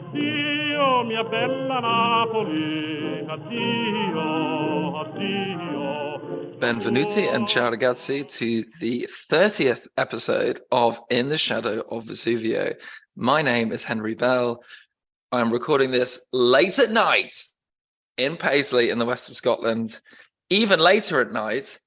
Addio, mia bella Napoli, addio, addio. Benvenuti and ciao ragazzi to the 30th episode of In the Shadow of Vesuvio. My name is Henry Bell. I'm recording this late at night in Paisley in the west of Scotland. Even later at night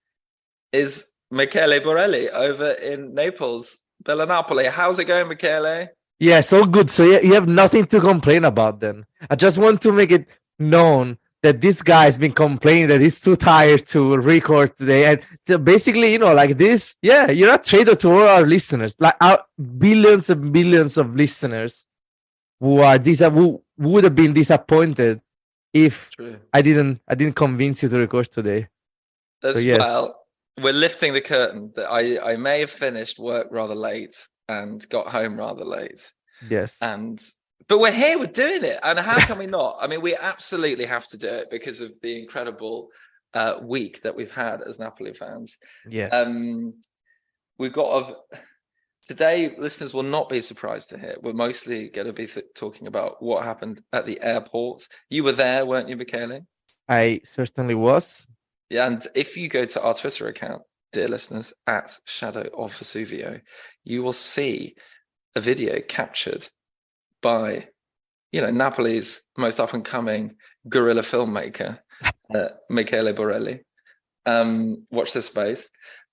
is Michele Borelli over in Naples, Bella Napoli. How's it going, Michele? Yes, all good. So you have nothing to complain about then. I just want to make it known that this guy's been complaining that he's too tired to record today. And so basically, like this, yeah, you're a traitor to all our listeners, like our billions and billions of listeners who are who would have been disappointed if I didn't convince you to record today. Well, we're lifting the curtain that I may have finished work rather late and got home rather late. Yes. But we're here, we're doing it. And how can we not? I mean, we absolutely have to do it because of the incredible week that we've had as Napoli fans. Yes. We've got today, listeners will not be surprised to hear. We're mostly going to be talking about what happened at the airport. You were there, weren't you, Michele? I certainly was. Yeah, and if you go to our Twitter account, dear listeners, at Shadow of Vesuvio, you will see a video captured by, Napoli's most up-and-coming guerrilla filmmaker, Michele Borelli. Watch this space.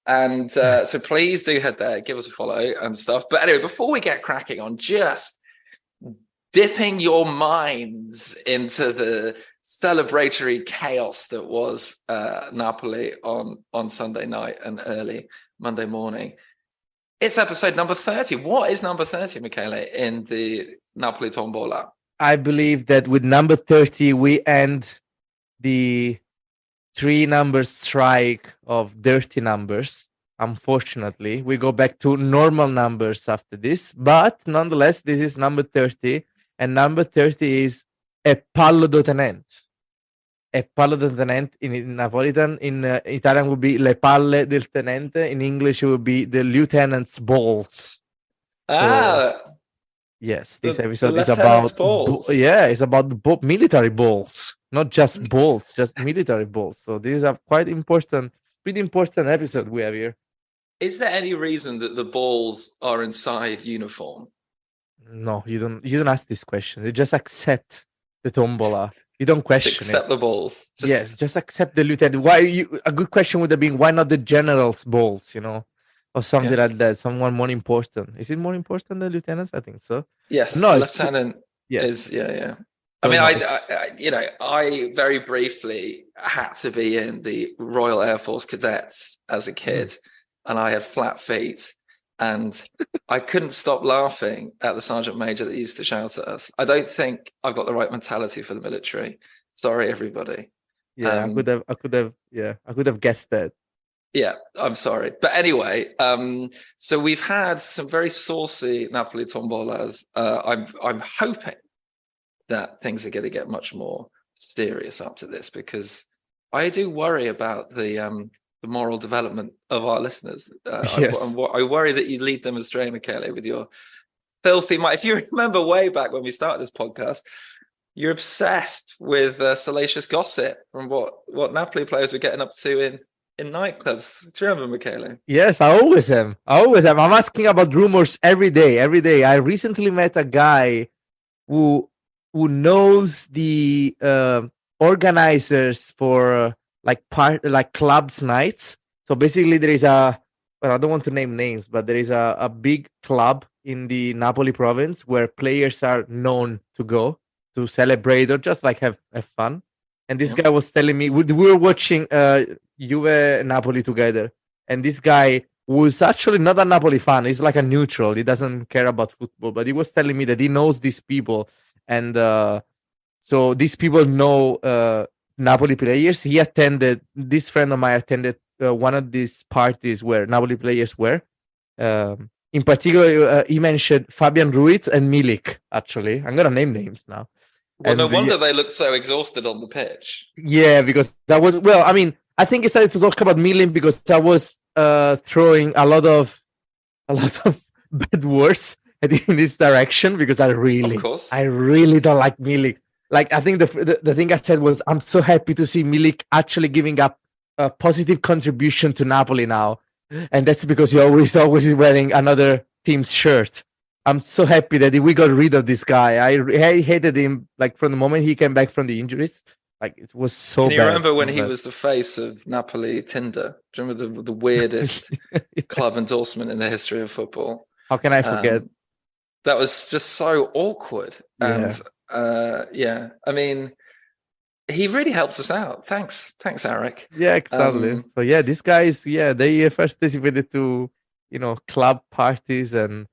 And so please do head there, give us a follow and stuff. But anyway, before we get cracking on just dipping your minds into the celebratory chaos that was Napoli on Sunday night and early Monday morning. It's episode number 30. What is number 30, Michele, in the Napoli Tombola? I believe that with number 30, we end the 3-number strike of dirty numbers. Unfortunately, we go back to normal numbers after this. But nonetheless, this is number 30. And number 30 is a pallo do tenente. A pallo do tenente in Napolitan. In Italian would be le palle del tenente. In English, it would be the lieutenant's balls. Yes, this episode is about it's about the military balls, not just balls, just military balls. So this is a pretty important episode we have here. Is there any reason that the balls are inside uniform? No, you don't ask these questions. You just accept the tombola. You don't question just accept it. The balls. Yes, just accept the lieutenant. A good question would have been, why not the general's balls, or something like that, someone more important. Is it more important than lieutenants? I think so. Yes, no, lieutenant is, yeah. I mean, I very briefly had to be in the Royal Air Force Cadets as a kid, and I had flat feet, and I couldn't stop laughing at the sergeant major that used to shout at us. I don't think I've got the right mentality for the military. Sorry, everybody. Yeah, I could have guessed that. Yeah, I'm sorry. But anyway, so we've had some very saucy Napoli tombolas. I'm hoping that things are going to get much more serious after this, because I do worry about the moral development of our listeners. Yes. I worry that you lead them astray, Michele, with your filthy mind. If you remember way back when we started this podcast, you're obsessed with salacious gossip from what Napoli players were getting up to in nightclubs. Do you remember, Michele? Yes, I always am. I'm asking about rumors every day. I recently met a guy who knows the organizers for clubs nights. So basically there is I don't want to name names, but there is a big club in the Napoli province where players are known to go to celebrate or just have fun. And this guy was telling me, we were watching Juve Napoli together, and this guy was actually not a Napoli fan. He's like a neutral. He doesn't care about football, but he was telling me that he knows these people, and so these people know Napoli players. This friend of mine attended one of these parties where Napoli players were. In particular, he mentioned Fabian Ruiz and Milik. Actually, I'm gonna name names now. Well, no wonder they looked so exhausted on the pitch. Yeah, because I think he started to talk about Milik because I was throwing a lot of bad words in this direction because I Of really course. don't like Milik. Like, I think the thing I said was, I'm so happy to see Milik actually giving up a positive contribution to Napoli now, and that's because he always is wearing another team's shirt. I'm so happy that we got rid of this guy. I hated him like from the moment he came back from the injuries. Like, it was so Can bad. you remember when so he bad. was the face of Napoli Tinder? Do you remember the weirdest club endorsement in the history of football? How can I forget? That was just so awkward. Yeah. And yeah, I mean, he really helped us out. Thanks, Eric. Yeah, exactly. So yeah, these guys, they first participated to, club parties and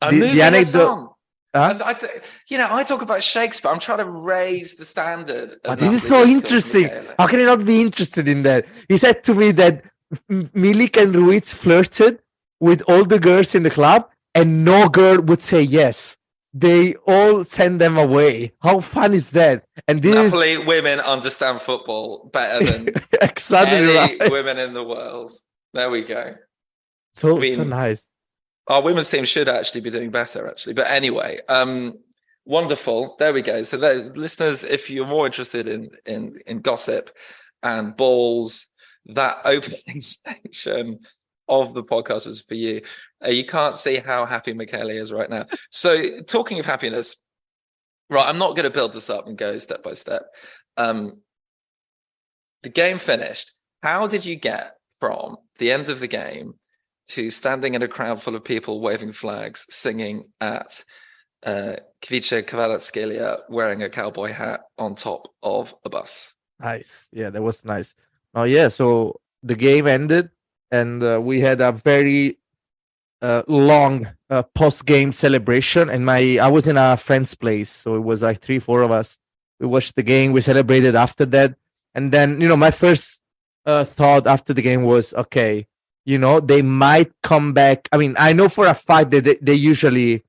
the anecdote. Huh? And I talk about Shakespeare. I'm trying to raise the standard. But this is so interesting. How can you not be interested in that? He said to me that Milik and Ruiz flirted with all the girls in the club, and no girl would say yes. They all send them away. How fun is that? And Napoli women understand football better than exactly any right. women in the world. There we go. So nice. Our women's team should actually be doing better, actually. But anyway, wonderful. There we go. So, listeners, if you're more interested in gossip and balls, that opening section of the podcast was for you. You can't see how happy Michele is right now. So, talking of happiness, right, I'm not going to build this up and go step by step. The game finished. How did you get from the end of the game to standing in a crowd full of people waving flags, singing at Kvice Kvaratskhelia, wearing a cowboy hat on top of a bus? Nice. Yeah, that was nice. Oh, yeah. So the game ended, and we had a very long post-game celebration. And I was in a friend's place, so it was like 3-4 of us. We watched the game. We celebrated after that. And then, my first thought after the game was, okay, they might come back. I mean, I know for a fact that they usually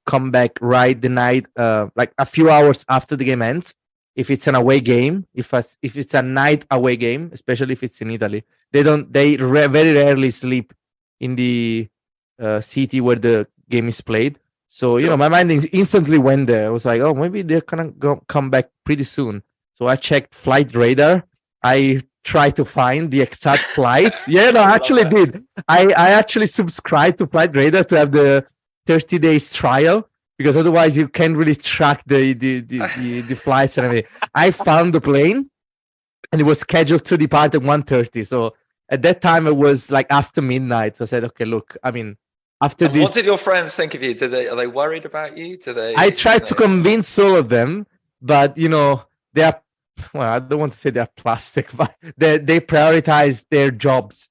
come back right the night, like a few hours after the game ends. If it's an away game, if it's a night away game, especially if it's in Italy, they very rarely sleep in the city where the game is played. So, my mind instantly went there. I was like, oh, maybe they're gonna come back pretty soon. So I checked flight radar. I try to find the exact flights. Yeah, no, I actually did. I actually subscribed to Flight Radar to have the 30 days trial, because otherwise you can't really track the flights and everything. I found the plane, and it was scheduled to depart at 1:30. So at that time it was like after midnight. So I said, okay, look, I mean, after this, what did your friends think of you? Are they worried about you? I tried to convince all of them, but they are. Well, I don't want to say they're plastic, but they prioritize their jobs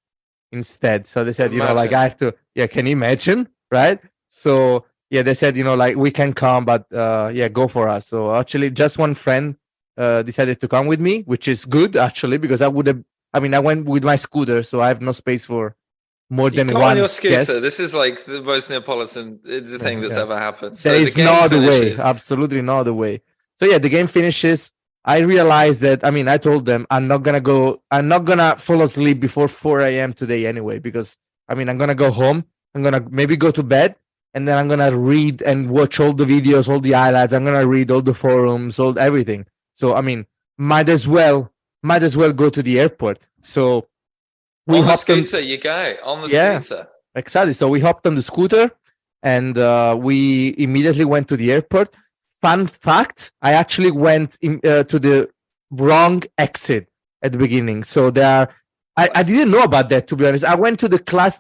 instead. So they said, like, I have to, can you imagine? Right. So, they said, like, we can come, but go for us. So actually just one friend decided to come with me, which is good, actually, because I went with my scooter, so I have no space for more than one. On your scooter. Guest. This is like the most Neapolitan thing that's ever happened. So there is no other way. Absolutely no other way. So the game finishes. I realized that, I told them I'm not going to fall asleep before 4 a.m. today anyway, because, I'm going to go home. I'm going to maybe go to bed, and then I'm going to read and watch all the videos, all the highlights. I'm going to read all the forums, everything. So, might as well go to the airport. So we on the scooter, you go on the scooter. Exactly. So we hopped on the scooter, and we immediately went to the airport. Fun fact, I actually went to the wrong exit at the beginning. So I didn't know about that, to be honest. I went to the class,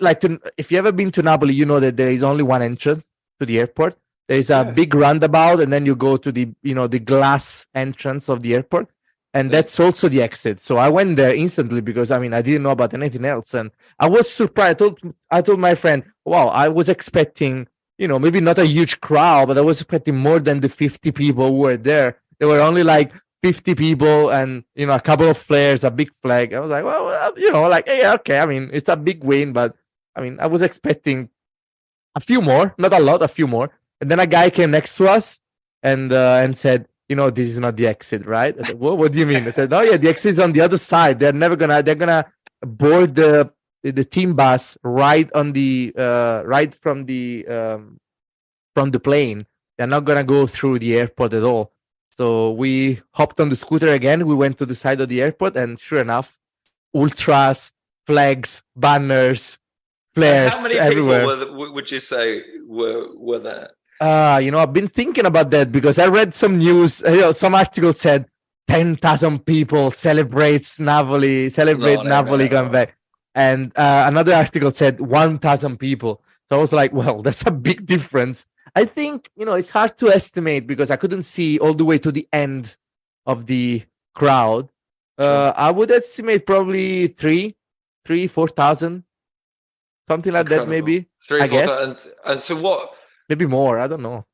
if you ever been to Napoli, you know that there is only one entrance to the airport. There is a big roundabout, and then you go to the glass entrance of the airport. And that's also the exit. So I went there instantly because, I didn't know about anything else. And I was surprised. I told my friend, wow, I was expecting, maybe not a huge crowd, but I was expecting more than the 50 people who were there. There were only like 50 people and, a couple of flares, a big flag. I was like, well, hey, okay. It's a big win, but I was expecting a few more, not a lot, a few more. And then a guy came next to us and said, this is not the exit, right? I said, what do you mean? I said, oh yeah, the exit is on the other side. They're gonna board the team bus right on the right from the from the plane. They're not gonna go through the airport at all. So we hopped on the scooter again. We went to the side of the airport, and sure enough, ultras, flags, banners, flares How many everywhere. people would you say were there? I've been thinking about that because I read some news. Some article said 10,000 people celebrate Napoli coming back, and another article said 1,000 people. So I was like, well, that's a big difference. I think it's hard to estimate because I couldn't see all the way to the end of the crowd. Sure. I would estimate probably 4,000, something like that, maybe. 3, I 4, guess. and so what? Maybe more. I don't know.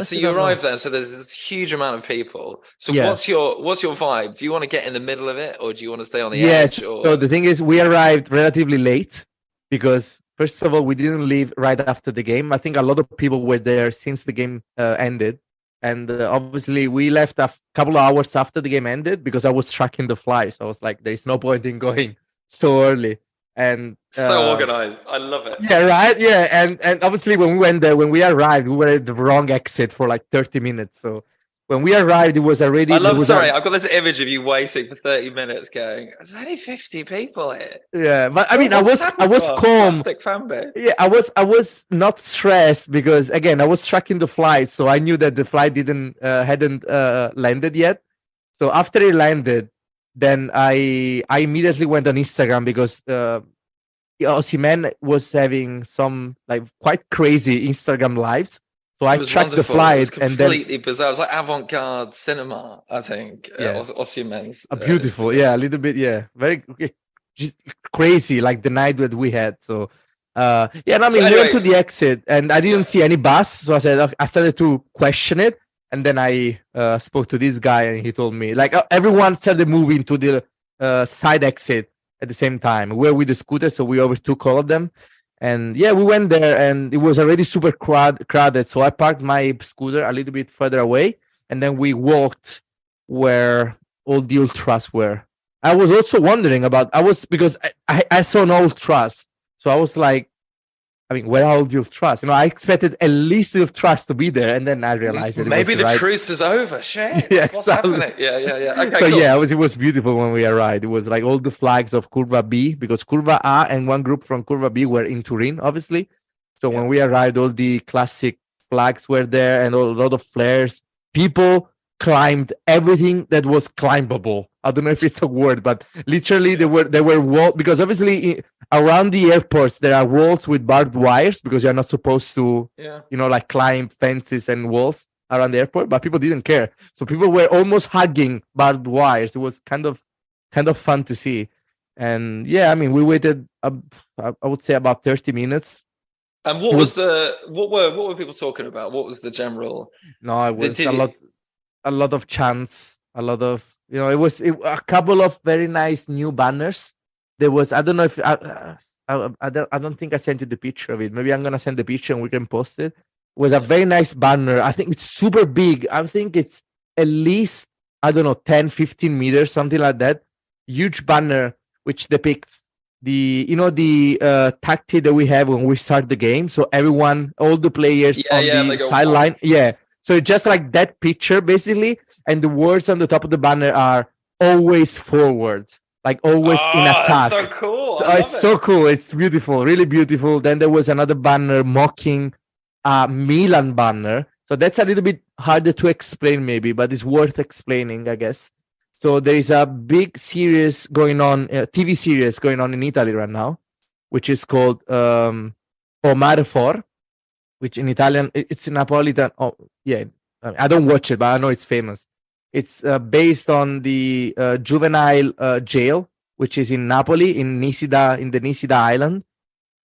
So you arrive there, so there's this huge amount of people. So Yeah. what's your vibe? Do you want to get in the middle of it, or do you want to stay on the Yes. edge? Or... So the thing is, we arrived relatively late because, first of all, we didn't leave right after the game. I think a lot of people were there since the game ended. And obviously, we left a couple of hours after the game ended because I was tracking the flight. So I was like, there's no point in going so early. And so organized. I love it. Yeah, right. Yeah. And obviously, when we went there, when we arrived, we were at the wrong exit for like 30 minutes. So when we arrived, it was already. I've got this image of you waiting for 30 minutes going, there's only 50 people here. Yeah, but I mean, I was calm. Yeah, I was not stressed because again, I was tracking the flight, so I knew that the flight hadn't landed yet. So after it landed, then I immediately went on Instagram because Osimhen was having some like quite crazy Instagram lives. So I tracked the flight, and then completely bizarre. It was like avant-garde cinema, I think. Yeah, Osimhen's beautiful. Yeah, a little bit. Yeah, very just crazy, like the night that we had. So we went to the exit, and I didn't see any bus. So I started to question it, and then I spoke to this guy, and he told me like everyone started moving to the side exit at the same time. We were with the scooter, so we overtook all of them. And yeah, we went there and it was already super crowded. So I parked my scooter a little bit further away and then we where all the ultras were. I was also wondering because I saw no ultras. So I was like, where are all the ultras? I expected at least the ultras to be there, and then I realized that maybe the truce is over. Shit. Yeah, what's happening? Yeah. Okay, so cool. yeah, it was beautiful when we arrived. It was like all the flags of Curva B, because Curva A and one group from Curva B were in Turin, obviously. So when we arrived, all the classic flags were there and a lot of flares. People climbed everything that was climbable. I don't know if it's a word, but literally there were walls, because obviously around the airports there are walls with barbed wires because you're not supposed to like climb fences and walls around the airport, but people didn't care. So people were almost hugging barbed wires. It was kind of fun to see. And yeah, we waited I would say about 30 minutes. And what were people talking about? What was the general? No, it was a lot of chants, a lot of it was a couple of very nice new banners. There was, I don't know if I don't think I sent you the picture of it. Maybe I'm gonna send the picture and we can post it. It was a very nice banner. I think it's super big. I think it's at least 10, 15 meters, something like that. Huge banner which depicts the tactic that we have when we start the game. So all the players on the sideline. Yeah. So it's just like that picture basically, and the words on the top of the banner are always forwards, like always in attack. So cool. So it's so cool. It's beautiful, really beautiful. Then there was another banner mocking Milan banner. So that's a little bit harder to explain maybe, but it's worth explaining, I guess. So there is a big series going on, TV series going on in Italy right now, which is called Omare 4, which in Italian, it's Napolitan. Oh, yeah. I don't watch it, but I know it's famous. It's based on the juvenile jail, which is in Napoli, in the Nisida Island.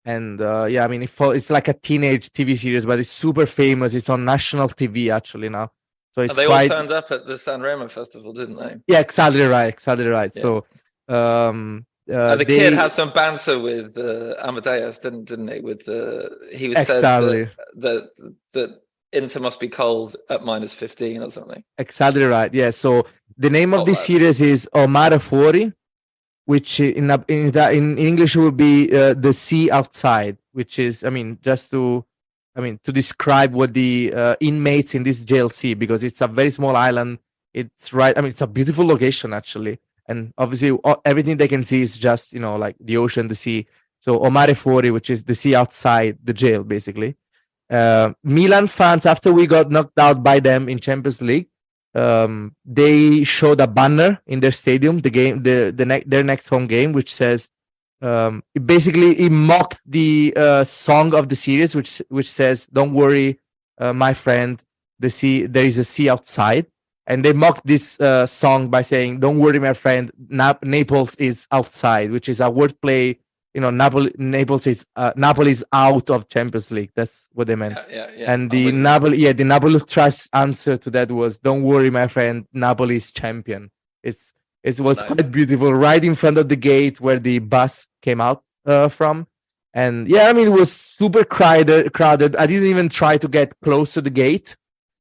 And it's like a teenage TV series, but it's super famous. It's on national TV actually now. So it's all turned up at the Sanremo festival, didn't they? Yeah, exactly right. Yeah. So the kid had some banter with Amadeus, didn't he? He was exactly. said that Inter must be cold at -15 or something. Exactly right. Yeah. So the name of this series is Omare Fuori, which in English will be the sea outside, which is, just to I mean, to describe what the inmates in this jail see, because it's a very small island. It's right. I mean, it's a beautiful location actually, and obviously everything they can see is just like the ocean, the sea. So Omare Fuori, which is the sea outside the jail, basically. Milan fans, after we got knocked out by them in Champions League, they showed a banner in their stadium, their next home game, which says, it mocked the song of the series, which says, "Don't worry, my friend, there is a sea outside." And they mocked this song by saying, "Don't worry, my friend, Naples is outside," which is a wordplay. Naples is Napoli's out of Champions League. That's what they meant. Yeah. And the Napoli Trust answer to that was, "Don't worry, my friend, Napoli is champion." It was Nice. quite beautiful, right in front of the gate where the bus came out from. And yeah, I mean, it was super crowded. I didn't even try to get close to the gate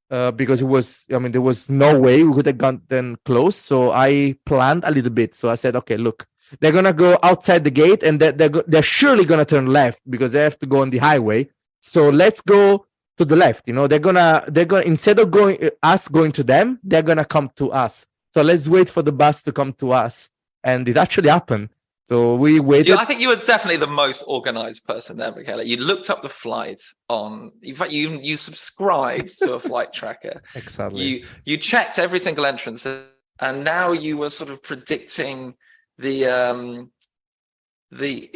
because there was no way we could have gotten close. So I planned a little bit. So I said, okay, look, they're gonna go outside the gate, and they're surely gonna turn left because they have to go on the highway. So let's go to the left. They're gonna instead of going to them, they're gonna come to us. So let's wait for the bus to come to us, and it actually happened. So we waited. Yeah, I think you were definitely the most organized person there, Michele. You looked up the flights in fact, you subscribed to a flight tracker. Exactly. You checked every single entrance, and now you were sort of predicting the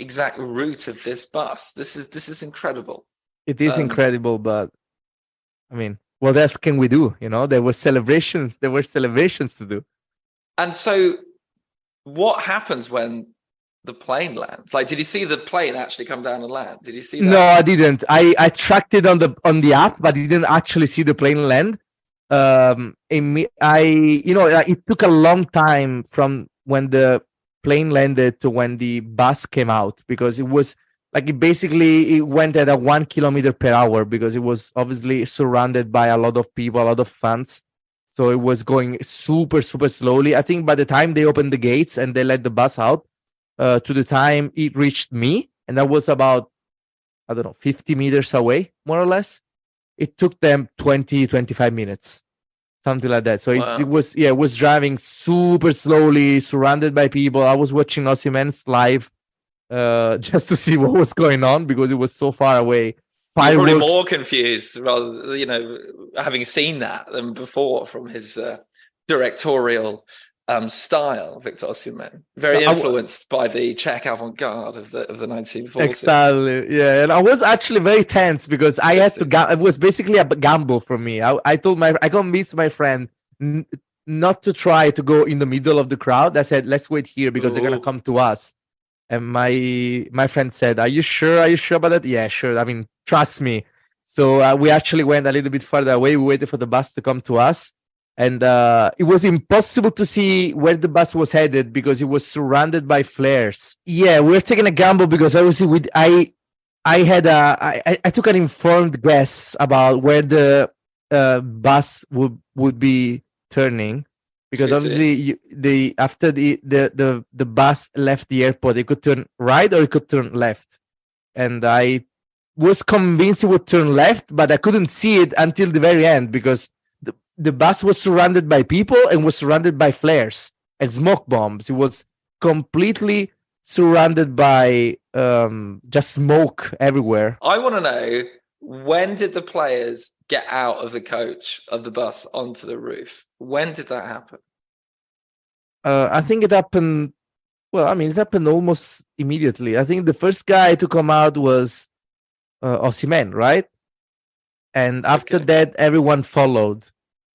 exact route of this bus. This is incredible. It is incredible, but I mean, what else can we do? There were celebrations to do. And so what happens when the plane lands? Like, did you see the plane actually come down and land? Did you see that? No, I didn't. I tracked it on the app, but I didn't actually see the plane land. It took a long time from when the plane landed to when the bus came out, because it was like it went at a 1 kilometer per hour because it was obviously surrounded by a lot of people, a lot of fans. So it was going super, super slowly. I think by the time they opened the gates and they let the bus out, to the time it reached me, and that was about, 50 meters away, more or less. It took them 20-25 minutes, something like that. So Wow. it was driving super slowly, surrounded by people. I was watching Osimhen's live just to see what was going on because it was so far away. You're probably more confused, rather, having seen that than before from his directorial style, Victor Osimhen. Very influenced by the Czech avant-garde of the 1940s. Exactly, yeah. And I was actually very tense because I had to. It was basically a gamble for me. I convinced my friend not to try to go in the middle of the crowd. I said, let's wait here because they're gonna come to us. And my friend said, "Are you sure? Are you sure about that?" "Yeah, sure. I mean, trust me." So we actually went a little bit further away. We waited for the bus to come to us, and it was impossible to see where the bus was headed because it was surrounded by flares. Yeah, we were taking a gamble because obviously I took an informed guess about where the bus would be turning. Because obviously, after the bus left the airport, it could turn right or it could turn left, and I was convinced it would turn left, but I couldn't see it until the very end because the bus was surrounded by people and was surrounded by flares and smoke bombs. It was completely surrounded by just smoke everywhere. I want to know, when did the players get out of the coach of the bus onto the roof? When did that happen? I think it happened. Well, I mean, it happened almost immediately. I think the first guy to come out was Osimhen, right? And after that, everyone followed.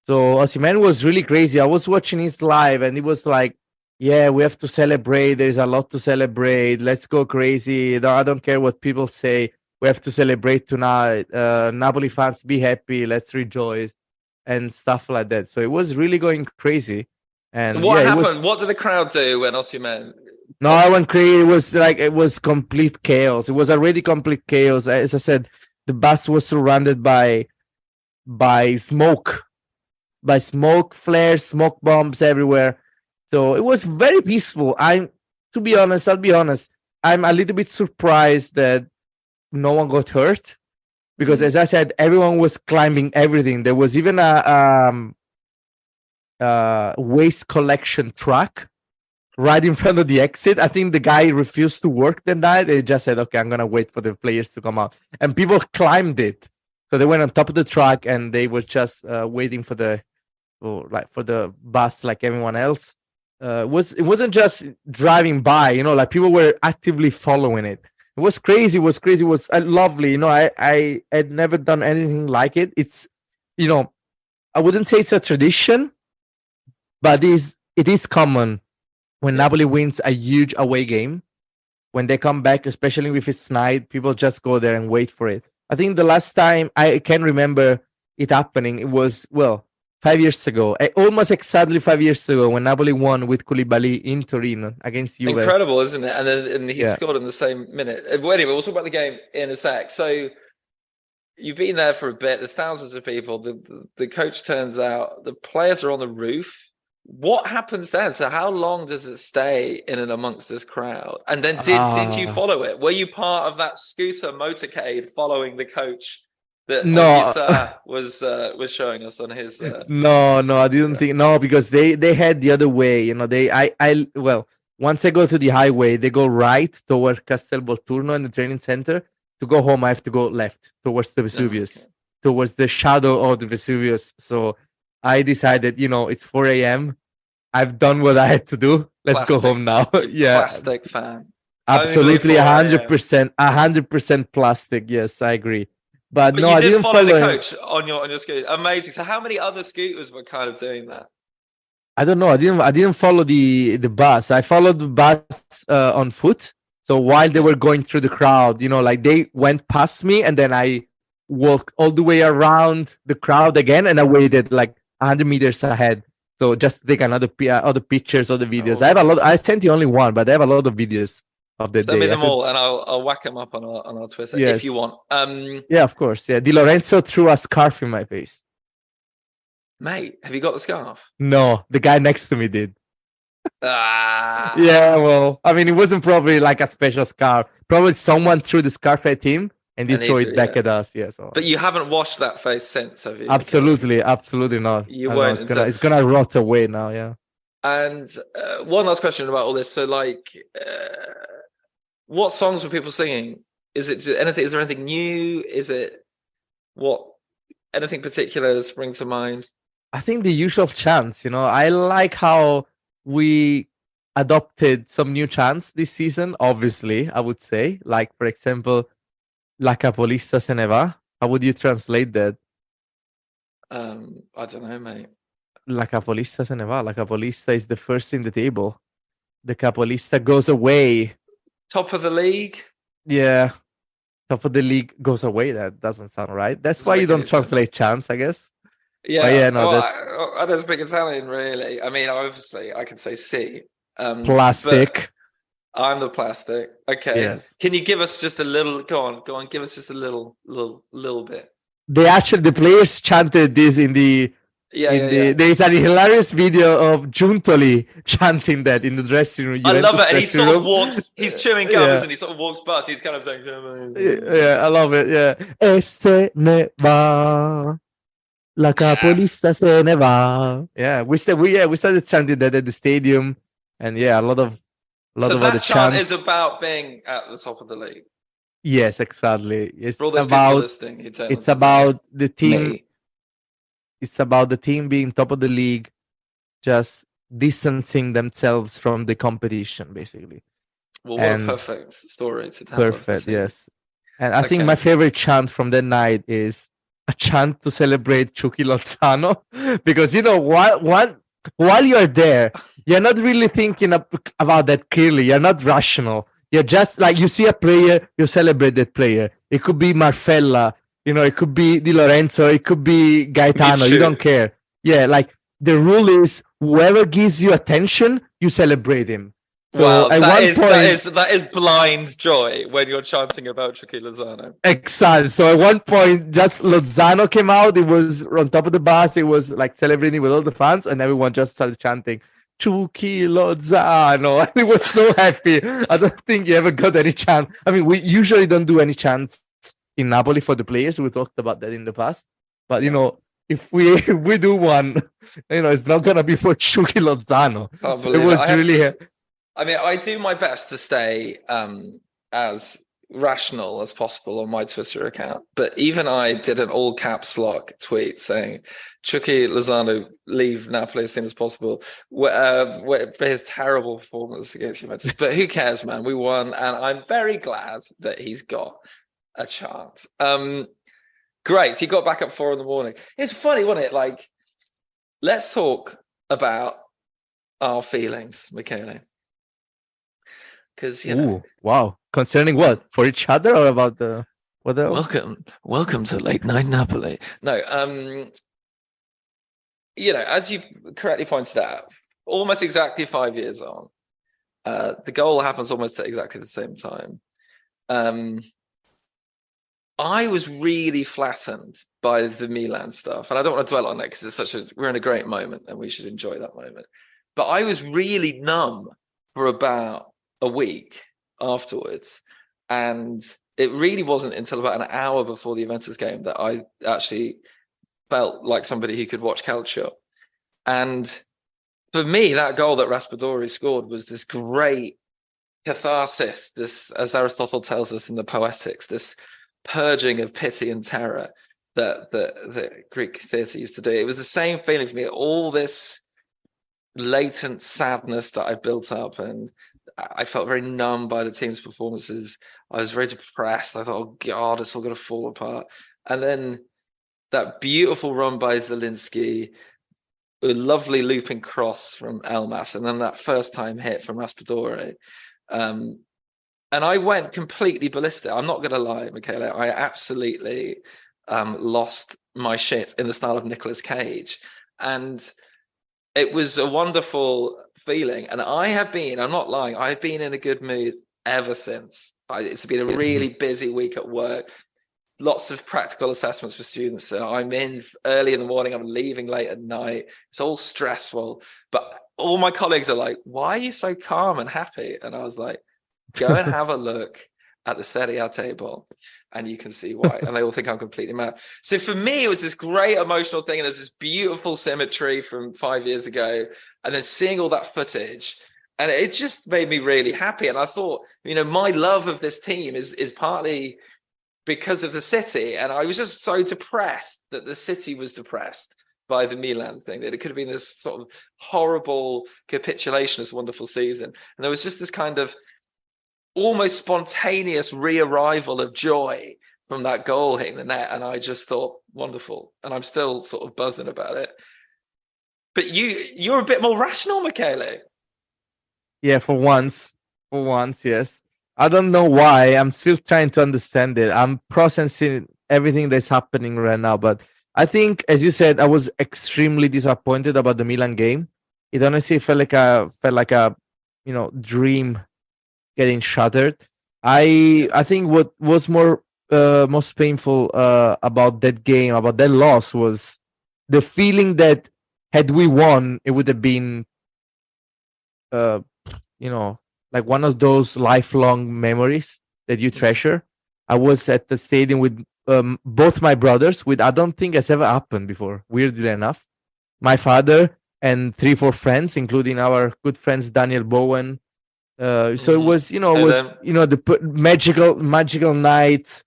So Osimhen was really crazy. I was watching his live, and he was like, "Yeah, we have to celebrate. There's a lot to celebrate. Let's go crazy. I don't care what people say. We have to celebrate tonight. Napoli fans, be happy. Let's rejoice," and stuff like that. So it was really going crazy. And what happened? What did the crowd do when Osimhen? No, I went crazy. It was complete chaos. It was already complete chaos. As I said, the bus was surrounded by smoke, flares, smoke bombs everywhere. So it was very peaceful. I'll be honest. I'm a little bit surprised that no one got hurt. because as I said, everyone was climbing everything. There was even a waste collection truck right in front of the exit. I think the guy refused to work that night. They just said, okay, I'm gonna wait for the players to come out, and people climbed it. So they went on top of the truck and they were just waiting for the bus like everyone else. It wasn't just driving by, like people were actively following it. It was crazy. It was lovely. I had never done anything like it. It's, I wouldn't say it's a tradition, but it is common when Napoli wins a huge away game. When they come back, especially if it's night, people just go there and wait for it. I think the last time I can remember it happening, it was, 5 years ago, almost exactly 5 years ago, when Napoli won with Koulibaly in Turin against Juve. Incredible, isn't it? And he scored in the same minute. Well, anyway, we'll talk about the game in a sec. So you've been there for a bit. There's thousands of people. The coach turns out. The players are on the roof. What happens then? So how long does it stay in and amongst this crowd? And then did you follow it? Were you part of that scooter motorcade following the coach that was showing us on his? No, I didn't think. No, because they had the other way. Once I go to the highway, they go right toward Castel Volturno in the training center. To go home, I have to go left towards the Vesuvius, towards the shadow of the Vesuvius. So I decided, it's 4 a.m. I've done what I had to do. Let's go home now. Yeah. Plastic fan. Absolutely, 100% plastic. Yes, I agree. But no, I didn't follow the coach on your scooter. Amazing. So how many other scooters were kind of doing that? I don't know. I didn't follow the bus. I followed the bus on foot. So while they were going through the crowd, they went past me, and then I walked all the way around the crowd again, and I waited like 100 meters ahead. So just to take other pictures or the videos. I have a lot. I sent you only one, but I have a lot of videos of the day. Send me them all, and I'll whack them up on our Twitter if you want. Yeah, of course. Yeah, Di Lorenzo threw a scarf in my face. Mate, have you got the scarf? No, the guy next to me did. Yeah, well, I mean, it wasn't probably like a special scarf. Probably someone threw the scarf at him and he threw it back at us. Yeah, so. But you haven't washed that face since, have you? Absolutely not. You won't. It's gonna rot away now. Yeah. And one last question about all this. So, what songs were people singing? Is it anything? Is there anything new? Is it anything particular that springs to mind? I think the usual chants. I like how we adopted some new chants this season. Obviously, I would say, like for example, "La capolista se ne va." How would you translate that? I don't know, mate. La capolista se ne va. La capolista is the first in the table. The capolista goes away. Top of the league? Yeah. Top of the league goes away. That doesn't sound right. That's why you don't translate chants, I guess. Yeah. But yeah, no, I don't speak Italian, really. I mean, obviously, I can say C. Plastic. I'm the plastic. Okay. Yes. Can you give us just a little? Go on. Give us just a little bit. The players chanted this in the. There's a hilarious video of Giuntoli chanting that in the dressing room. I love it, and he sort of walks. He's chewing gum, and he sort of walks past. He's kind of saying, "Yeah, I love it." Yeah, e se ne va, la capolista se ne va. Yeah, we started chanting that at the stadium, and a lot of other chants. So that chant is about being at the top of the league. Yes, exactly. It's about the team. It's about the team being top of the league, just distancing themselves from the competition, basically. Well, what a perfect story to tell. Perfect, yes. And I think my favorite chant from that night is a chant to celebrate Chucky Lozano, because while you're there, you're not really thinking about that clearly. You're not rational. You're just like, you see a player, you celebrate that player. It could be Marfella. It could be Di Lorenzo, it could be Gaetano, you don't care. Yeah, like the rule is whoever gives you attention, you celebrate him. So that is blind joy when you're chanting about Chucky Lozano. Exactly. So at one point, just Lozano came out, it was on top of the bus, it was like celebrating with all the fans, and everyone just started chanting Chucky Lozano. And it was so happy. I don't think you ever got any chant. I mean, we usually don't do any chants in Napoli for the players. We talked about that in the past. But, if we do one, it's not going to be for Chucky Lozano. So it was really... I do my best to stay as rational as possible on my Twitter account, but even I did an all caps lock tweet saying Chucky Lozano leave Napoli as soon as possible for his terrible performance against Juventus. But who cares, man? We won, and I'm very glad that he's got a chance. Great. So you got back up 4 a.m. It's funny, wasn't it? Like, let's talk about our feelings, Michele. Because wow. Concerning what? For each other or about the what else? Welcome to Late Night Napoli. No, as you correctly pointed out, almost exactly 5 years on, the goal happens almost at exactly the same time. I was really flattened by the Milan stuff, and I don't want to dwell on it because we're in a great moment and we should enjoy that moment. But I was really numb for about a week afterwards, and it really wasn't until about an hour before the Juventus game that I actually felt like somebody who could watch Calcio. And for me, that goal that Raspadori scored was this great catharsis, this, as Aristotle tells us in the Poetics, this purging of pity and terror that the Greek theatre used to do. It was the same feeling for me, all this latent sadness that I built up, and I felt very numb by the team's performances. I was very depressed. I thought, oh God, it's all going to fall apart. And then that beautiful run by Zielinski, a lovely looping cross from Elmas, and then that first time hit from Raspadori. And I went completely ballistic. I'm not going to lie, Michele. I absolutely lost my shit in the style of Nicolas Cage. And it was a wonderful feeling. And I'm not lying, I've been in a good mood ever since. It's been a really busy week at work. Lots of practical assessments for students. So I'm in early in the morning, I'm leaving late at night. It's all stressful. But all my colleagues are like, why are you so calm and happy? And I was like, go and have a look at the Serie A table and you can see why. And they all think I'm completely mad. So for me, it was this great emotional thing. And there's this beautiful symmetry from 5 years ago. And then seeing all that footage, and it just made me really happy. And I thought, my love of this team is partly because of the city. And I was just so depressed that the city was depressed by the Milan thing, that it could have been this sort of horrible capitulation of this wonderful season. And there was just this kind of almost spontaneous re-arrival of joy from that goal hitting the net, and I just thought, wonderful. And I'm still sort of buzzing about it. But you're a bit more rational, Michele. Yeah, for once, yes. I don't know why. I'm still trying to understand it. I'm processing everything that's happening right now. But I think, as you said, I was extremely disappointed about the Milan game. It honestly felt like a dream getting shattered. I think what was most painful about that game, about that loss, was the feeling that had we won, it would have been, like one of those lifelong memories that you treasure. I was at the stadium with both my brothers, I don't think it's ever happened before, weirdly enough. My father and 3-4 friends, including our good friends Daniel Bowen. So it was, the magical night.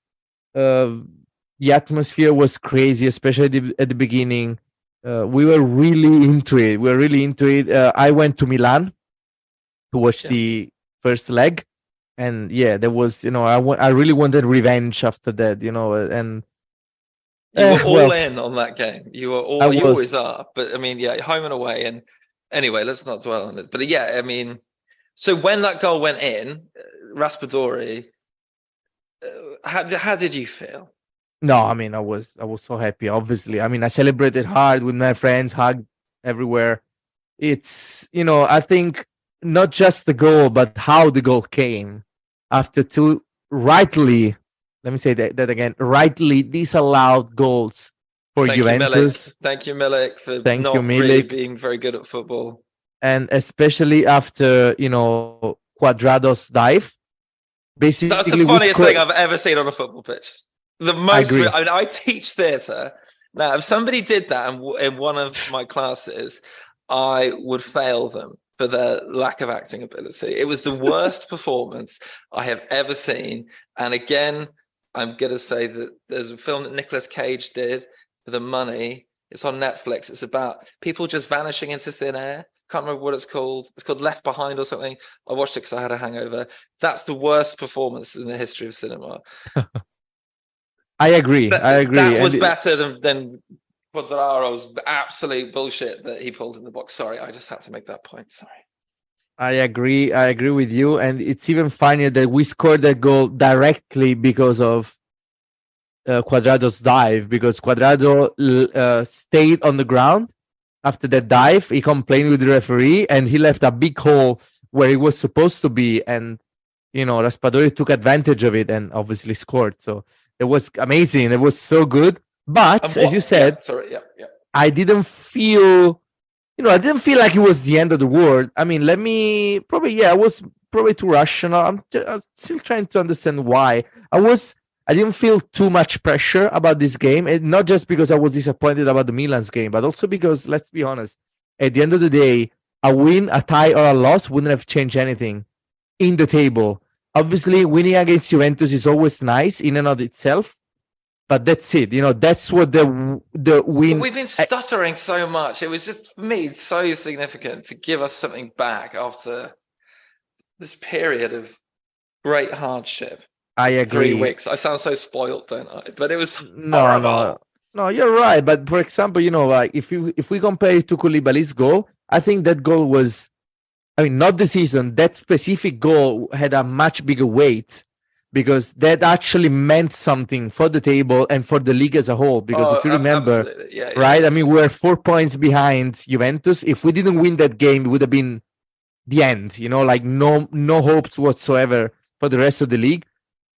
The atmosphere was crazy, especially at the beginning. We were really into it. I went to Milan to watch the first leg, and there was, I really wanted revenge after that, and you were all in on that game. You always are, but home and away. And anyway, let's not dwell on it. But so when that goal went in, Raspadori, how did you feel? No, I was so happy. Obviously, I celebrated hard with my friends, hugged everywhere. It's, I think not just the goal, but how the goal came after two rightly, let me say that again, rightly disallowed goals for Juventus. Thank you, Milik, for not really being very good at football. And especially after, Cuadrado's dive. Basically, that's the funniest thing I've ever seen on a football pitch. The most. agree. I mean, I teach theatre. Now, if somebody did that in one of my classes, I would fail them for their lack of acting ability. It was the worst performance I have ever seen. And again, I'm going to say that there's a film that Nicolas Cage did for the money. It's on Netflix. It's about people just vanishing into thin air. Can't remember what it's called. It's called Left Behind or something. I watched it because I had a hangover. That's the worst performance in the history of cinema. I agree. That was better than Quadraro's absolute bullshit that he pulled in the box. Sorry, I just had to make that point. Sorry. I agree with you. And it's even funnier that we scored that goal directly because of Quadrado's dive, because Quadrado stayed on the ground after that dive. He complained with the referee and he left a big hole where he was supposed to be. And, Raspadori took advantage of it and obviously scored. So it was amazing. It was so good. But as you said, I didn't feel, I didn't feel like it was the end of the world. I mean, I was probably too rational. I'm still trying to understand why. I didn't feel too much pressure about this game. And not just because I was disappointed about the Milan's game, but also because, let's be honest, at the end of the day, a win, a tie, or a loss wouldn't have changed anything in the table. Obviously, winning against Juventus is always nice in and of itself. But that's it. That's what the win. But we've been stuttering so much. It was just, for me, so significant to give us something back after this period of great hardship. I agree. 3 weeks. I sound so spoiled, don't I? But it was horrible. No, you're right. But for example, like if we compare it to Koulibaly's goal, I think that goal was, not the season. That specific goal had a much bigger weight, because that actually meant something for the table and for the league as a whole. Because if you remember, right? We were 4 points behind Juventus. If we didn't win that game, it would have been the end. Like no hopes whatsoever for the rest of the league.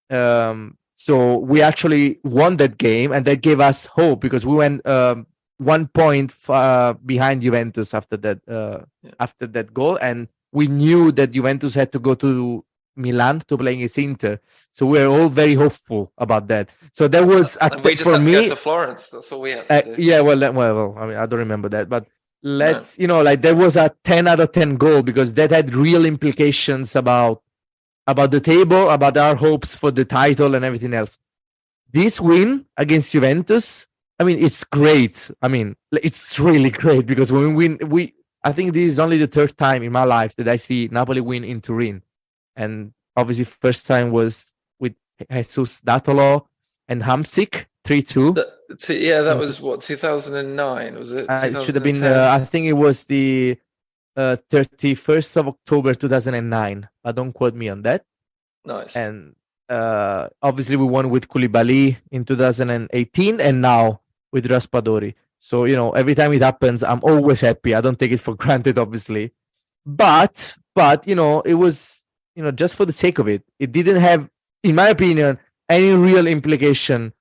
So we actually won that game, and that gave us hope because we went 1 point behind Juventus after that goal, and we knew that Juventus had to go to Milan to play against Inter, so we're all very hopeful about that. So that was we just for had me. To go to Florence. That's all we had to do. Yeah, well, I don't remember that, but let's that was a 10 out of 10 goal, because that had real implications about the table, about our hopes for the title and everything else. This win against Juventus, it's great. It's really great, because when we win, I think this is only the third time in my life that I see Napoli win in Turin. And obviously, first time was with Jesus Datolo and Hamsik, 3-2. That was what, 2009, was it? It should have been, I think it was the 31st of October 2009. Don't quote me on that. Nice. And obviously, we won with Koulibaly in 2018, and now with Raspadori. So, every time it happens, I'm always happy. I don't take it for granted, obviously. But it was, just for the sake of it. It didn't have, in my opinion, any real implication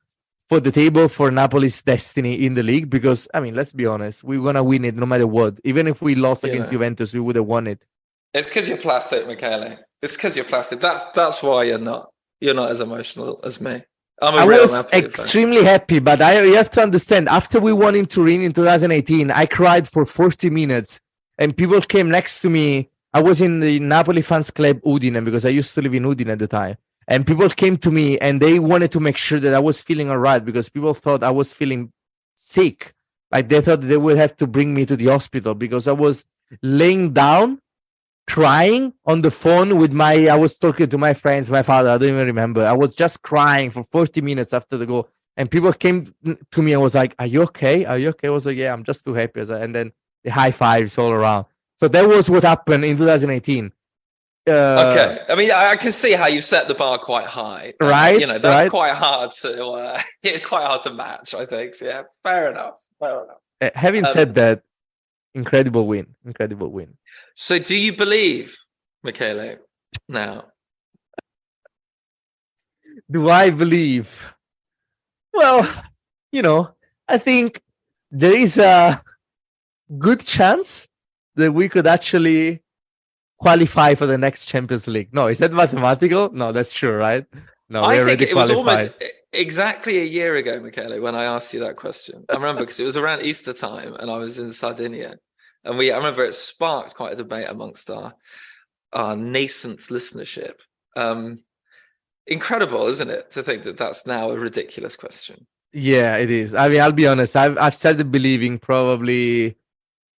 for the table, for Napoli's destiny in the league, because, let's be honest, we're going to win it no matter what. Even if we lost against Juventus, we would have won it. It's because you're plastic, Michele. It's because you're plastic. That's why you're not as emotional as me. I was extremely happy, but you have to understand, after we won in Turin in 2018, I cried for 40 minutes, and people came next to me. I was in the Napoli fans club Udine, because I used to live in Udine at the time. And people came to me and they wanted to make sure that I was feeling all right, because people thought I was feeling sick. Like they thought they would have to bring me to the hospital, because I was laying down, crying on the phone with I was talking to my friends, my father, I don't even remember. I was just crying for 40 minutes after the goal. And people came to me and was like, "Are you okay? Are you okay?" I was like, "Yeah, I'm just too happy." And then the high fives all around. So that was what happened in 2018. Okay, I can see how you set the bar quite high, right? That's quite hard to match, I think. So yeah, fair enough. Having said that, incredible win. So, do you believe, Michele? Now, do I believe? Well, I think there is a good chance that we could actually qualify for the next Champions League. No, is that mathematical? No, that's true, right? No, we I already think it was qualified. almost exactly a year ago, Michele, when I asked you that question. I remember because it was around Easter time and I was in Sardinia. And I remember it sparked quite a debate amongst our nascent listenership. Incredible, isn't it, to think that that's now a ridiculous question? Yeah, it is. I mean, I'll be honest. I've started believing probably.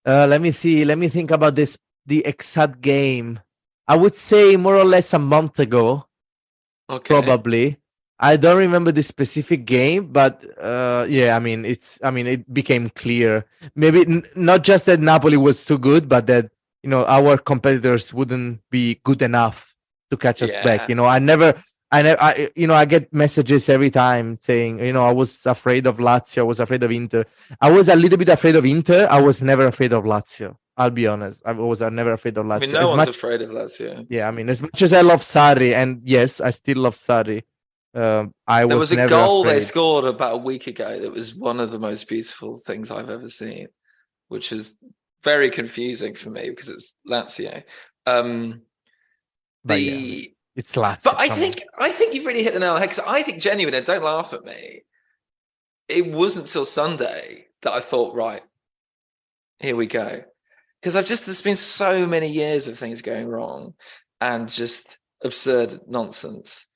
Let me see. Let me think about this. The exact game. I would say more or less a month ago. Okay. Probably. I don't remember the specific game, but yeah, I mean, it became clear. Maybe not just that Napoli was too good, but that our competitors wouldn't be good enough to catch us back. Yeah. I get messages every time saying, I was afraid of Lazio, I was afraid of Inter. I was a little bit afraid of Inter. I was never afraid of Lazio. I'll be honest. I was never afraid of Lazio. I mean, no one's afraid of Lazio. Yeah, I mean, as much as I love Sarri, and yes, I still love Sarri. There was a never goal afraid. they scored about a week ago that was one of the most beautiful things I've ever seen, which is very confusing for me because it's Lazio. Yeah, it's Lazio. But I think you've really hit the nail on the head, because I think genuinely, don't laugh at me, it wasn't till Sunday that I thought, right, here we go. Because there's been so many years of things going wrong and just absurd nonsense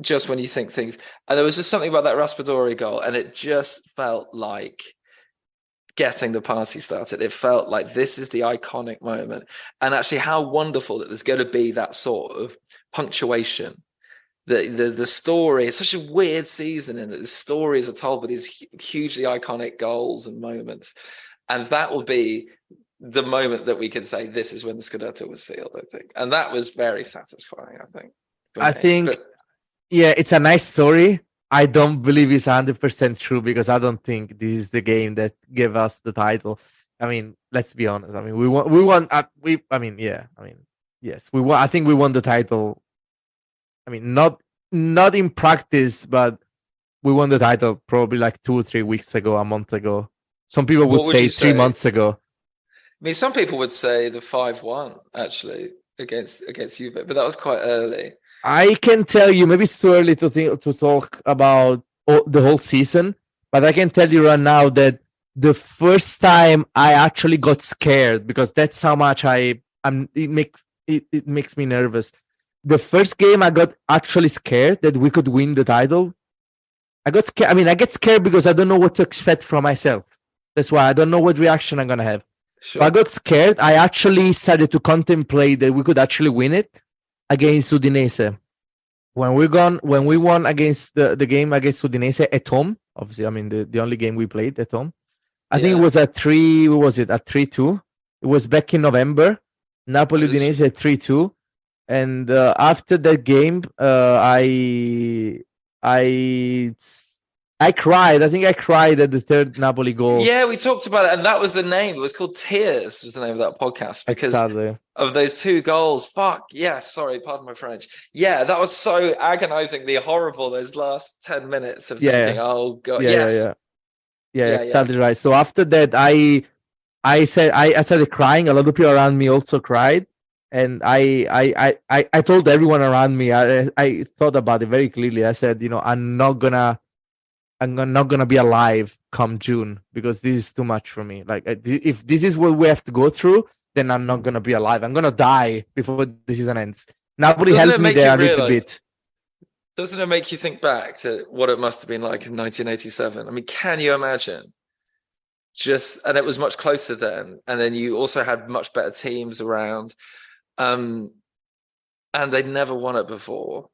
just when you think things. And there was just something about that Raspadori goal, and it just felt like getting the party started. It felt like this is the iconic moment. And actually how wonderful that there's going to be that sort of punctuation. The story, it's such a weird season in that the stories are told with these hugely iconic goals and moments. And that will be the moment that we can say this is when the Scudetto was sealed, I think. And that was very satisfying, I think. Yeah, it's a nice story. I don't believe it's 100% true, because I don't think this is the game that gave us the title. I mean, let's be honest. I mean, yes, we won. I think we won the title. I mean, not in practice, but we won the title probably like 2 or 3 weeks ago, a month ago. Some people would say 3 months ago. I mean, some people would say the 5-1 actually against Juve, but that was quite early. I can tell you, maybe it's too early to talk about the whole season, but I can tell you right now that the first time I actually got scared, because that's how much it makes me nervous. The first game I got actually scared that we could win the title. I got scared. I mean, I get scared because I don't know what to expect from myself. That's why I don't know what reaction I'm gonna have. Sure. So I got scared. I actually started to contemplate that we could actually win it against Udinese. When we won against the game against Udinese at home, obviously, I mean the only game we played at home. I think it was at 3-2. It was back in November. Napoli Udinese at 3-2. And after that game, I cried. I think I cried at the third Napoli goal. Yeah, we talked about it, and that was the name. It was called Tears, was the name of that podcast, because of those 2 goals. Fuck, yes, sorry, pardon my French. Yeah, that was so agonizingly horrible, those last 10 minutes of thinking, oh, God, Yeah, exactly right. So after that, I started crying. A lot of people around me also cried. And I told everyone around me, I thought about it very clearly. I said, I'm not gonna be alive come June, because this is too much for me. Like, if this is what we have to go through, then I'm not gonna be alive. I'm gonna die before the season ends. Napoli helped me there a little bit. Doesn't it make you think back to what it must have been like in 1987? I mean, can you imagine? And it was much closer then. And then you also had much better teams around. And they'd never won it before.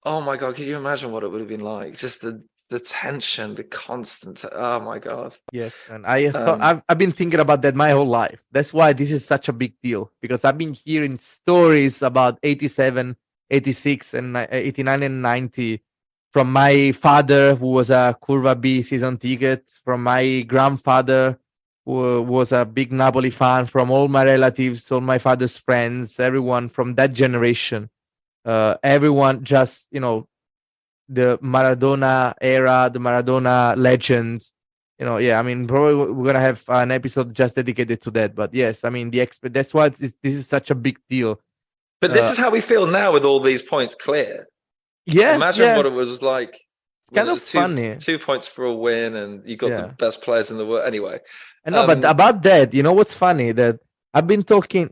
Oh my God, can you imagine what it would have been like? Just the tension, the constant. Oh my God. Yes, and I've been thinking about that my whole life. That's why this is such a big deal, because I've been hearing stories about 87, 86, and 89 and 90 from my father, who was a Curva B season ticket, from my grandfather, who was a big Napoli fan, from all my relatives, all my father's friends, everyone from that generation. Everyone just, the Maradona era, the Maradona legend. I mean, probably we're going to have an episode just dedicated to that. But yes, I mean, that's why this is such a big deal. But this is how we feel now with all these points clear. Yeah, Imagine what it was like. It's kind of two, funny. 2 points for a win, and you got the best players in the world. Anyway, but about that, what's funny that I've been talking,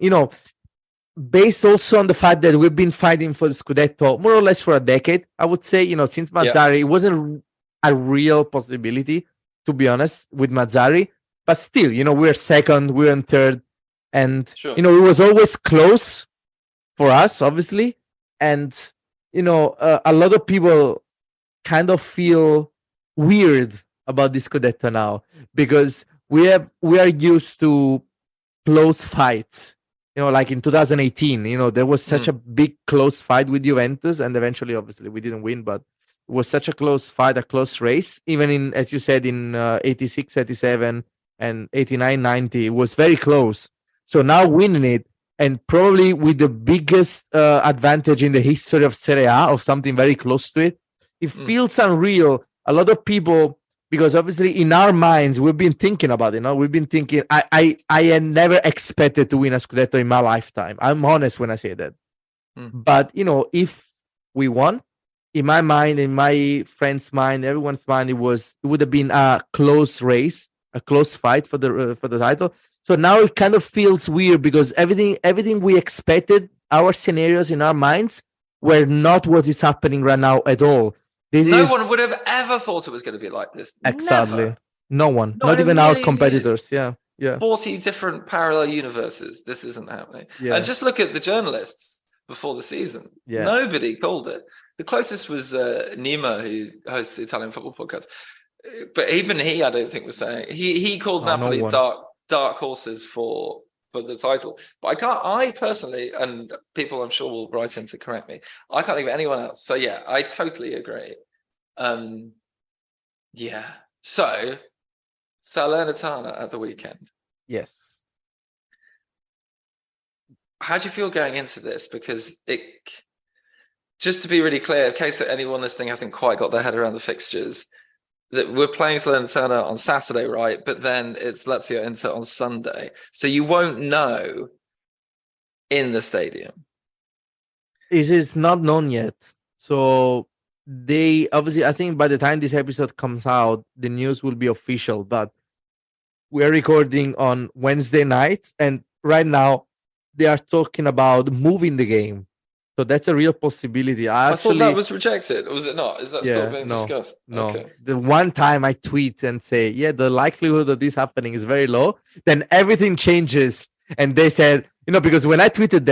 based also on the fact that we've been fighting for the Scudetto more or less for a decade. I would say, since Mazzari, it wasn't a real possibility, to be honest, with Mazzari. But still, we're second, we're in third, and it was always close for us, obviously, and a lot of people kind of feel weird about this Scudetto now because we are used to close fights. Like in 2018, there was such a big close fight with Juventus, and eventually, obviously, we didn't win, but it was such a close fight, a close race. Even in, as you said, in 86, 87, and 89, 90, it was very close. So now winning it, and probably with the biggest advantage in the history of Serie A, of something very close to it, it feels unreal. A lot of people, because obviously in our minds, we've been thinking about it. We've been thinking, I had never expected to win a Scudetto in my lifetime. I'm honest when I say that. But, if we won, in my mind, in my friend's mind, everyone's mind, it would have been a close race, a close fight for the title. So now it kind of feels weird because everything we expected, our scenarios in our minds, were not what is happening right now at all. No one would have ever thought it was going to be like this. Exactly. Never. No one. Not even our competitors. Years. Yeah. 40 different parallel universes. This isn't happening. Yeah. And just look at the journalists before the season. Yeah. Nobody called it. The closest was Nima, who hosts the Italian football podcast. But even he, I don't think, was saying he called Napoli dark horses for the title. But I personally, and people I'm sure will write in to correct me, I can't think of anyone else. So yeah, I totally agree. Yeah. So Salernitana at the weekend. Yes. How do you feel going into this? Because just to be really clear, in case anyone listening hasn't quite got their head around the fixtures, that we're playing Salernitana on Saturday, right? But then it's Lazio Inter on Sunday. So you won't know in the stadium. It is not known yet. So they obviously, I think by the time this episode comes out, the news will be official. But we're recording on Wednesday night, and right now they are talking about moving the game. So that's a real possibility. I thought that was rejected. Or was it not? Is that still being discussed? No. Okay. The one time I tweet and say, the likelihood of this happening is very low, then everything changes. And they said, because when I tweeted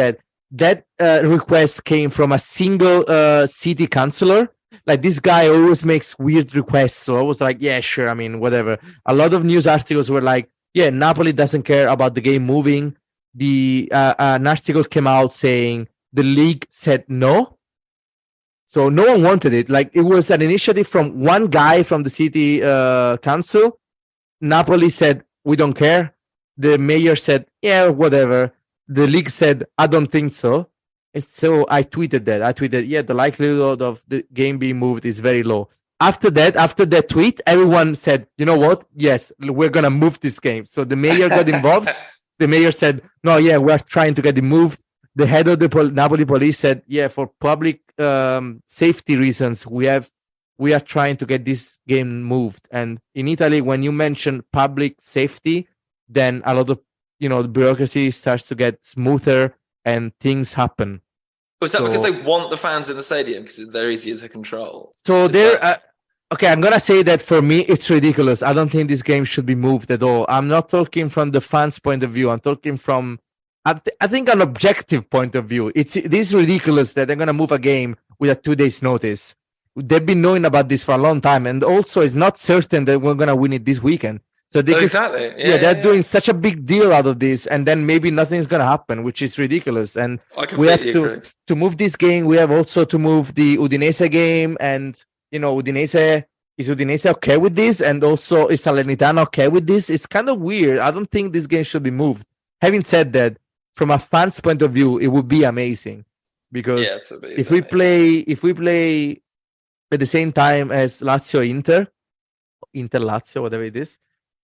that request came from a single city councillor. Like, this guy always makes weird requests. So I was like, yeah, sure. I mean, whatever. A lot of news articles were like, Napoli doesn't care about the game moving. An article came out saying, the league said no. So no one wanted it. Like, it was an initiative from one guy from the city council. Napoli said, we don't care. The mayor said, yeah, whatever. The league said, I don't think so. And so I tweeted that. The likelihood of the game being moved is very low. After that tweet, everyone said, you know what? Yes, we're going to move this game. So the mayor got involved. The mayor said, no, we're trying to get it moved. The head of the Napoli police said, for public safety reasons, we are trying to get this game moved. And in Italy, when you mention public safety, then a lot of, the bureaucracy starts to get smoother and things happen. Was that because they want the fans in the stadium because they're easier to control? So okay, I'm going to say that for me, it's ridiculous. I don't think this game should be moved at all. I'm not talking from the fans' point of view. I'm talking from I think an objective point of view. It is ridiculous that they're going to move a game with a 2 days notice. They've been knowing about this for a long time. And also, it's not certain that we're going to win it this weekend. So exactly. They're doing such a big deal out of this. And then maybe nothing's going to happen, which is ridiculous. And we have to move this game. We have also to move the Udinese game. And, is Udinese okay with this? And also, is Salernitana okay with this? It's kind of weird. I don't think this game should be moved. Having said that, from a fan's point of view, it would be amazing because if we play at the same time as Lazio Inter Lazio, whatever it is,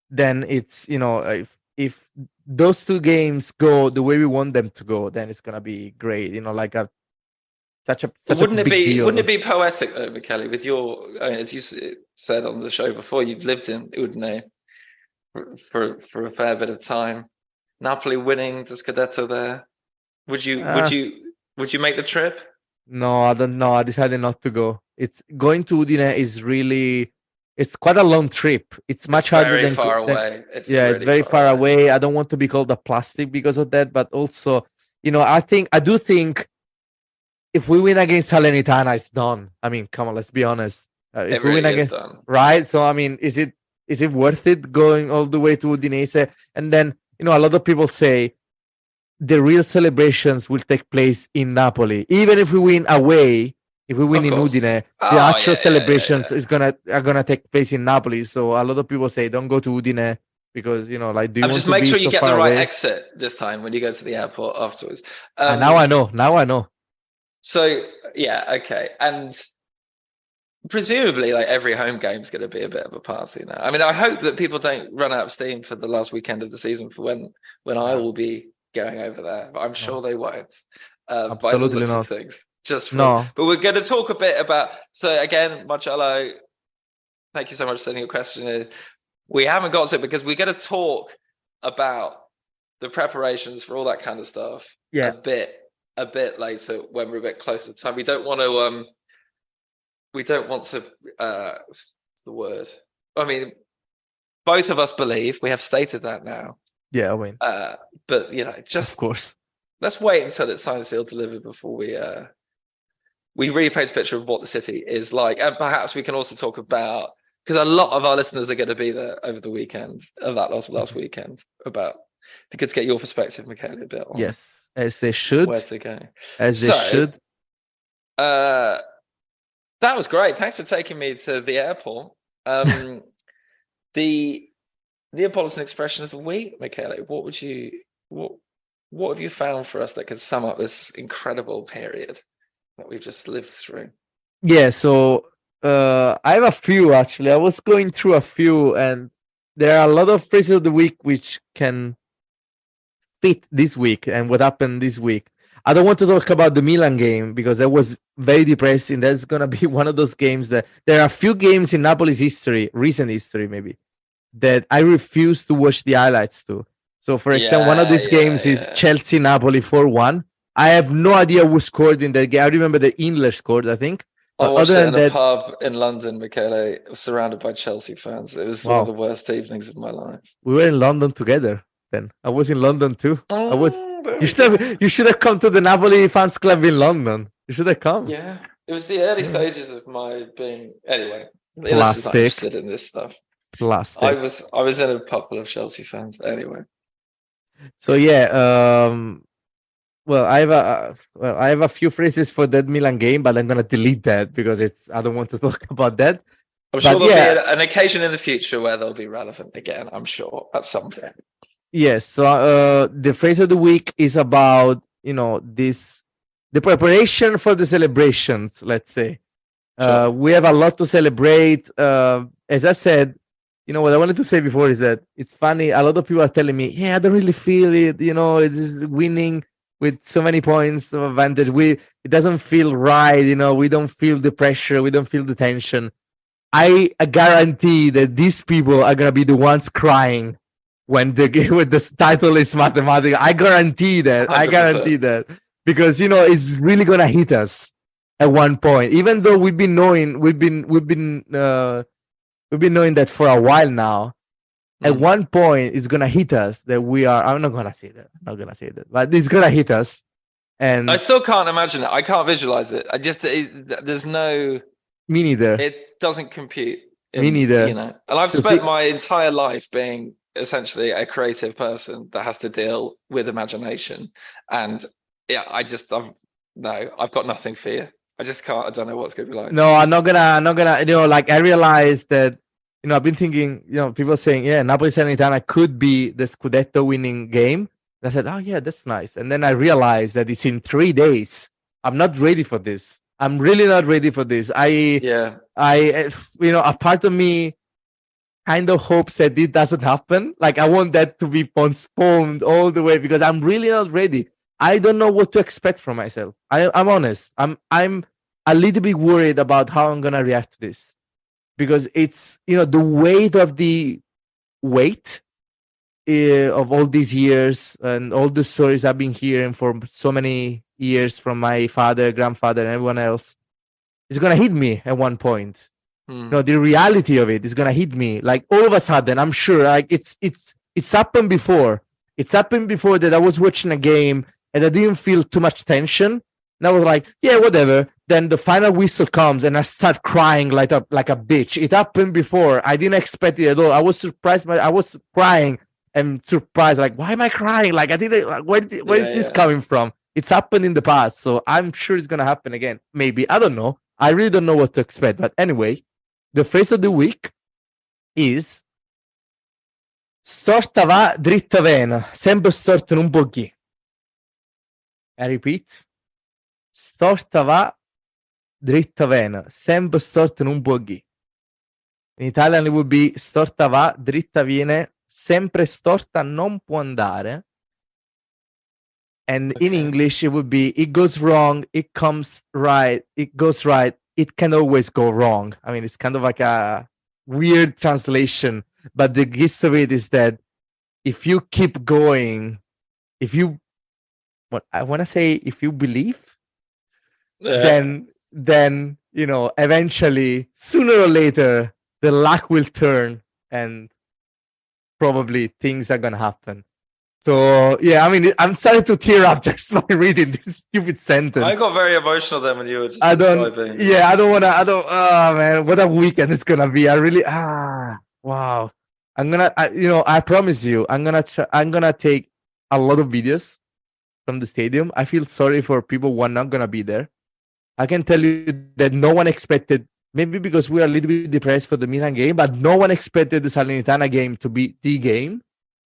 then it's if those two games go the way we want them to go, then it's gonna be great. Like a such a wouldn't big deal. Wouldn't it be poetic though, Michele, with your, I mean, as you said on the show before, you've lived in Udine for a fair bit of time. Napoli winning the Scudetto there. Would you make the trip? No, I don't know. I decided not to go. It's going to Udine is really, it's quite a long trip. It's much harder than far away. It's very far away. I don't want to be called a plastic because of that, but also, I do think if we win against Salernitana, it's done. I mean, come on, let's be honest. If we win against, right? So I mean, is it worth it going all the way to Udinese? And then a lot of people say the real celebrations will take place in Napoli, even if we win away. If we win in Udine, the actual celebrations are gonna take place in Napoli. So a lot of people say don't go to Udine because do you want just to make be sure you so get far the right away? exit this time when you go to the airport afterwards. Now I know. So okay, and presumably, like every home game is going to be a bit of a party now. I mean, I hope that people don't run out of steam for the last weekend of the season for when I will be going over there. But I'm sure they won't. Absolutely by the looks not. of things. No. But we're going to talk a bit about. So again, Marcello, thank you so much for sending your question. We haven't got to it because we're going to talk about the preparations for all that kind of stuff. Yeah. A bit later when we're a bit closer to time. We don't want to. What's the word? I mean, both of us believe, we have stated that now. Yeah, I mean. But just of course. Let's wait until it's signed, sealed, delivered before we really paint a picture of what the city is like. And perhaps we can also talk about, because a lot of our listeners are going to be there over the weekend, of that last weekend, about, if you could get your perspective, Michele, a bit on yes, as they should. Where to go. As they should. That was great. Thanks for taking me to the airport. The Neapolitan expression of the week, Michele. What have you found for us that could sum up this incredible period that we've just lived through? Yeah, so I have a few actually. I was going through a few, and there are a lot of phrases of the week which can fit this week and what happened this week. I don't want to talk about the Milan game because that was very depressing. That's going to be one of those games that there are a few games in Napoli's history, recent history maybe, that I refuse to watch the highlights to. So, for example, one of these games is Chelsea-Napoli 4-1. I have no idea who scored in that game. I remember the English scored, I think. I watched it in a pub in London, Michele, surrounded by Chelsea fans. It was one of the worst evenings of my life. We were in London together then. I was in London too. You should have come to the Napoli fans club in London. You should have come. Yeah. It was the early stages of my being... Anyway, Plastic. I'm interested in this stuff. Plastic. I was in a pub full of Chelsea fans. Anyway. So well, I have a few phrases for that Milan game, but I'm gonna delete that because I don't want to talk about that. I'm sure there'll be an occasion in the future where they'll be relevant again. I'm sure at some point. Yes. So the phrase of the week is about the preparation for the celebrations. Let's say we have a lot to celebrate. As I said. What I wanted to say before is that it's funny. A lot of people are telling me, I don't really feel it. It is winning with so many points of advantage. It doesn't feel right. We don't feel the pressure. We don't feel the tension. I guarantee that these people are going to be the ones crying when the title is mathematical. I guarantee that. 100%. I guarantee that because, it's really going to hit us at one point, even though we've been knowing that for a while now. At one point, it's gonna hit us that we are. I'm not gonna say that. But it's gonna hit us. And I still can't imagine it. I can't visualize it. There's no. Me neither. It doesn't compute. Me neither. And I've spent my entire life being essentially a creative person that has to deal with imagination, and I've got nothing for you. I just can't. I don't know what's going to be like. No, I'm not gonna. I realized that. I've been thinking. People saying, Napoli Salernitana could be the Scudetto winning game. And I said, oh yeah, that's nice. And then I realized that it's in 3 days. I'm not ready for this. I'm really not ready for this. A part of me kind of hopes that it doesn't happen. Like I want that to be postponed all the way because I'm really not ready. I don't know what to expect from myself. I'm honest. I'm a little bit worried about how I'm gonna react to this, because it's, the weight of the weight of all these years and all the stories I've been hearing for so many years from my father, grandfather, and everyone else is gonna hit me at one point. The reality of it is gonna hit me like all of a sudden. I'm sure, like it's happened before. It's happened before that I was watching a game and I didn't feel too much tension. And I was like, yeah, whatever. Then the final whistle comes and I start crying like a bitch. It happened before. I didn't expect it at all. I was surprised. I was crying and surprised. Like, why am I crying? Like, I didn't. Like, where is this coming from? It's happened in the past, so I'm sure it's gonna happen again. Maybe, I don't know. I really don't know what to expect. But anyway, the phrase of the week is storta va, dritta viene. Sempre storto non può chi. I repeat. Storta va, dritta viene. Sempre storto non può chi. In Italian it would be storta va, dritta viene. Sempre storta non può andare. And in English, it would be, it goes wrong, it comes right, it goes right, it can always go wrong. I mean, it's kind of like a weird translation, but the gist of it is that if you keep going, if you believe, then eventually, sooner or later, the luck will turn and probably things are gonna happen. So yeah, I mean, I'm starting to tear up just by reading this stupid sentence. I got very emotional then when you were just describing. Yeah, oh man, what a weekend it's gonna be. I really, wow. I promise you, I'm gonna take a lot of videos from the stadium. I feel sorry for people who are not gonna be there. I can tell you that no one expected, maybe because we are a little bit depressed for the Milan game, but no one expected the Salernitana game to be the game.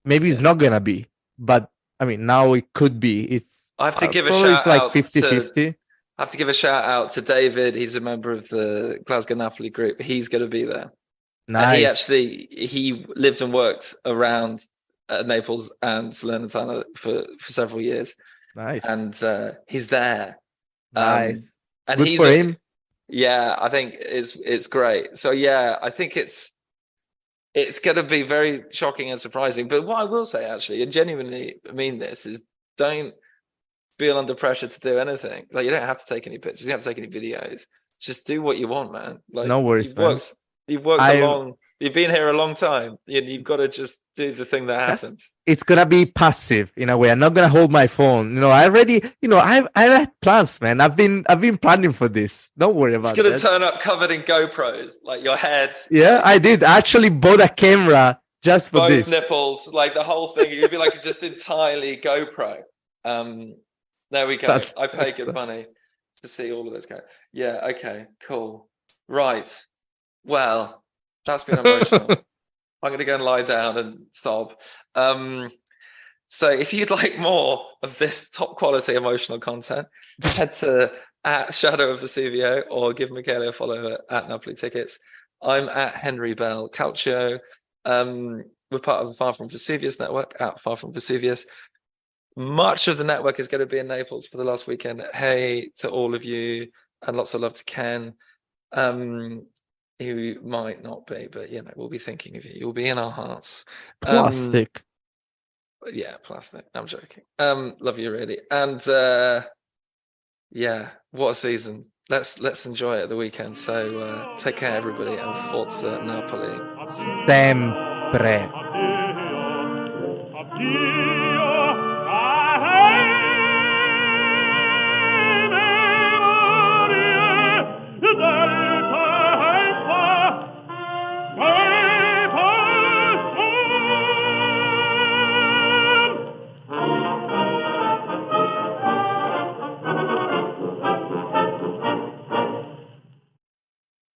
Maybe it's not gonna be, but I mean, now it could be. I have to give a shout out. 50-50. I have to give a shout out to David. He's a member of the Glasgow Napoli group. He's going to be there. Nice. And he lived and worked around Naples and Salernitana for several years. Nice. And he's there. Nice. And good for him. Yeah, I think it's great. So yeah, I think it's going to be very shocking and surprising. But what I will say, actually, and genuinely mean this, is don't feel under pressure to do anything. Like, you don't have to take any pictures. You don't have to take any videos. Just do what you want, man. Like, no worries, man. You've worked along. You've been here a long time. You've got to just do the thing that happens. It's gonna be passive in a way. I'm not gonna hold my phone. I already, I've had plans, man. I've been planning for this. Don't worry about it. It's gonna turn up covered in GoPros, like your head. Yeah, I did. I actually bought a camera just for this. Both nipples, like the whole thing. You'd be like just entirely GoPro. There we go. I pay good money to see all of this guys. Yeah. Okay. Cool. Right. Well, that's been emotional. I'm going to go and lie down and sob. So if you'd like more of this top quality emotional content, head to @Shadow of Vesuvio or give Michele a follow at Napoli Tickets. I'm at Henry Bell Calcio. We're part of the Far From Vesuvius network at Far From Vesuvius. Much of the network is going to be in Naples for the last weekend. Hey to all of you, and lots of love to Ken. Who might not be, but we'll be thinking of you. You'll be in our hearts. Plastic. Yeah, plastic. I'm joking. Love you really. And what a season. Let's enjoy it at the weekend. So take care, everybody, and Forza Napoli. Sempre. Addio.